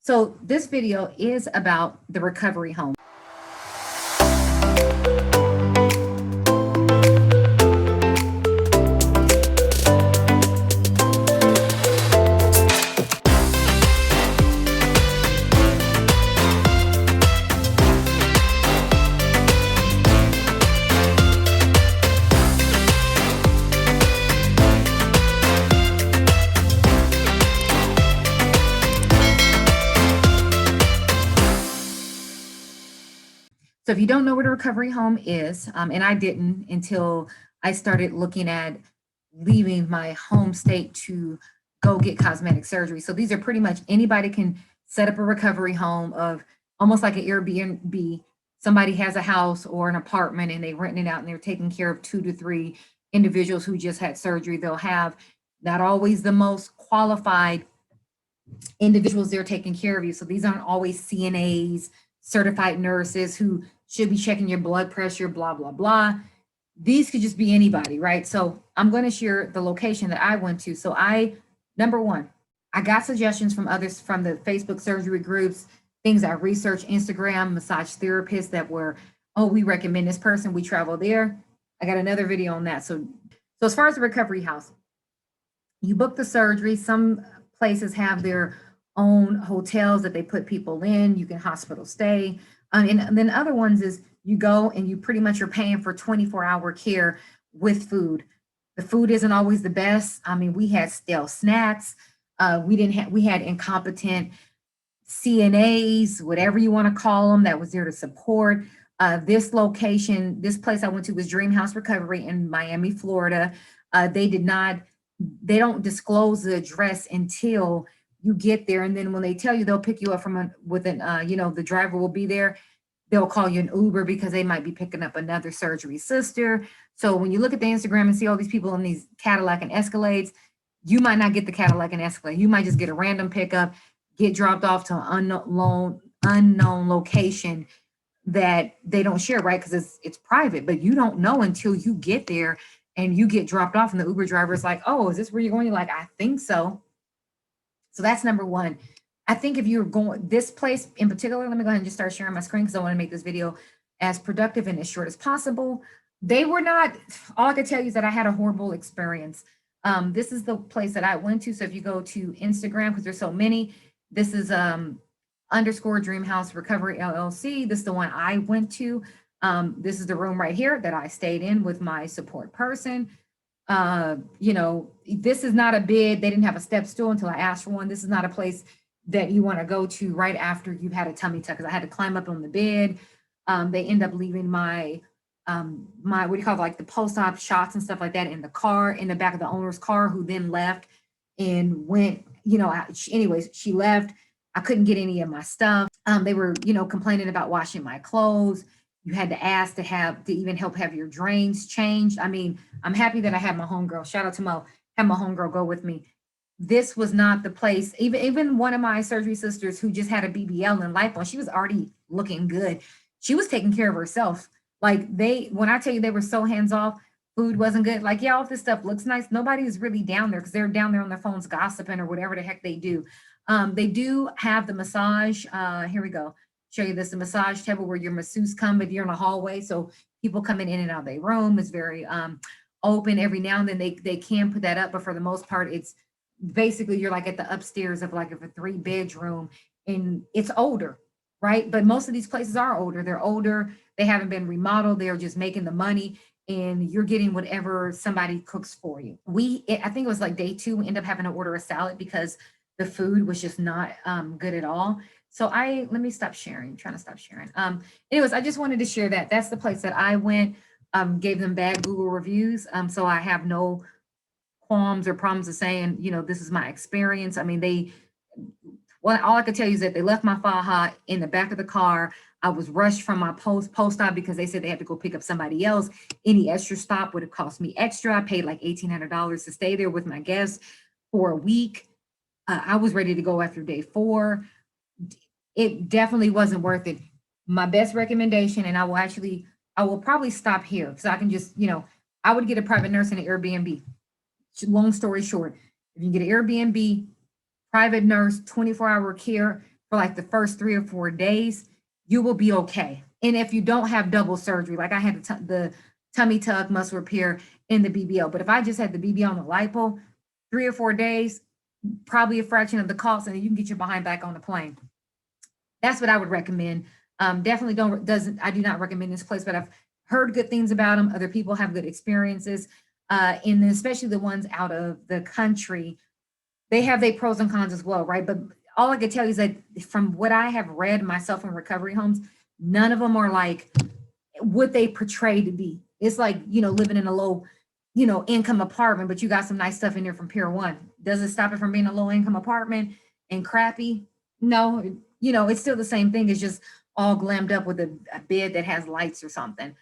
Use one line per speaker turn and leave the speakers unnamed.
So this video is about the recovery home. So if you don't know what a recovery home is, and I didn't until I started looking at leaving my home state to go get cosmetic surgery. So these are pretty much anybody can set up a recovery home of almost like an Airbnb. Somebody has a house or an apartment and they rent it out and they're taking care of 2 to 3 individuals who just had surgery. They'll have not always the most qualified individuals there taking care of you. So these aren't always CNAs, certified nurses who should be checking your blood pressure, blah, blah, blah. These could just be anybody, right? So I'm going to share the location that I went to. So number one, I got suggestions from others from the Facebook surgery groups, things I researched, Instagram, massage therapists that were, oh, we recommend this person, we travel there. I got another video on that. So as far as the recovery house, you book the surgery. Some places have their own hotels that they put people in. You can hospital stay. And then other ones is you go and you pretty much are paying for 24-hour care with food. The food isn't always the best. I mean, we had stale snacks. We had incompetent CNAs, whatever you want to call them, that was there to support. This location, this place I went to was Dream House Recovery in Miami, Florida. They don't disclose the address until you get there. And then when they tell you, they'll pick you up the driver will be there. They'll call you an Uber because they might be picking up another surgery sister. So when you look at the Instagram and see all these people in these Cadillac and Escalades, you might not get the Cadillac and Escalade. You might just get a random pickup, get dropped off to an unknown location that they don't share, right? Because it's private, but you don't know until you get there and you get dropped off and the Uber driver is like, oh, is this where you're going? You're like, I think so. So that's number one. I think if you're going this place in particular, let me go ahead and just start sharing my screen because I want to make this video as productive and as short as possible. They were not, all I could tell you is that I had a horrible experience. This is the place that I went to. So if you go to Instagram, because there's so many, this is underscore Dream House Recovery LLC. This is the one I went to. This is the room right here that I stayed in with my support person. This is not a bed. They didn't have a step stool until I asked for one. This is not a place that you want to go to right after you've had a tummy tuck, because I had to climb up on the bed. They end up leaving my what do you call it, like the post-op shots and stuff like that in the car, in the back of the owner's car, who then left and went, anyways, she left. I couldn't get any of my stuff. They were, complaining about washing my clothes. You had to ask to even help have your drains changed. I mean, I'm happy that I had my homegirl. Shout out to Mo. Had my homegirl go with me. This was not the place. Even one of my surgery sisters who just had a BBL and lipo, she was already looking good. She was taking care of herself. Like when I tell you they were so hands off, food wasn't good. Like, yeah, all this stuff looks nice. Nobody is really down there because they're down there on their phones gossiping or whatever the heck they do. They do have the massage. Here we go. Show you this, the massage table where your masseuse come if you're in a hallway. So people coming in and out of their room is very open. Every now and then they can put that up, but for the most part, it's basically you're like at the upstairs of like a 3-bedroom and it's older, right? But most of these places are older. They're older. They haven't been remodeled. They're just making the money and you're getting whatever somebody cooks for you. I think it was like day 2, we end up having to order a salad because the food was just not good at all. So let me stop sharing. I'm trying to stop sharing. Anyways, I just wanted to share that. That's the place that I went, gave them bad Google reviews. So I have no qualms or problems of saying, this is my experience. I mean, all I could tell you is that they left my faja in the back of the car. I was rushed from my post-op because they said they had to go pick up somebody else. Any extra stop would have cost me extra. I paid like $1,800 to stay there with my guests for a week. I was ready to go after day 4. It definitely wasn't worth it. My best recommendation, and I will probably stop here because I can just, I would get a private nurse in an Airbnb. Long story short, if you get an Airbnb, private nurse, 24-hour care for like the first 3 or 4 days, you will be okay. And if you don't have double surgery, like I had the tummy tuck muscle repair in the BBL, but if I just had the BBL and the lipo, 3 or 4 days, probably a fraction of the cost, and you can get your behind back on the plane. That's what I would recommend. Definitely I do not recommend this place, but I've heard good things about them. Other people have good experiences, and especially the ones out of the country. They have their pros and cons as well, right? But all I can tell you is that from what I have read myself in recovery homes, none of them are like what they portray to be. It's like, living in a low, income apartment, but you got some nice stuff in there from Pier 1. Does it stop it from being a low income apartment and crappy? No, it's still the same thing. It's just all glammed up with a bed that has lights or something.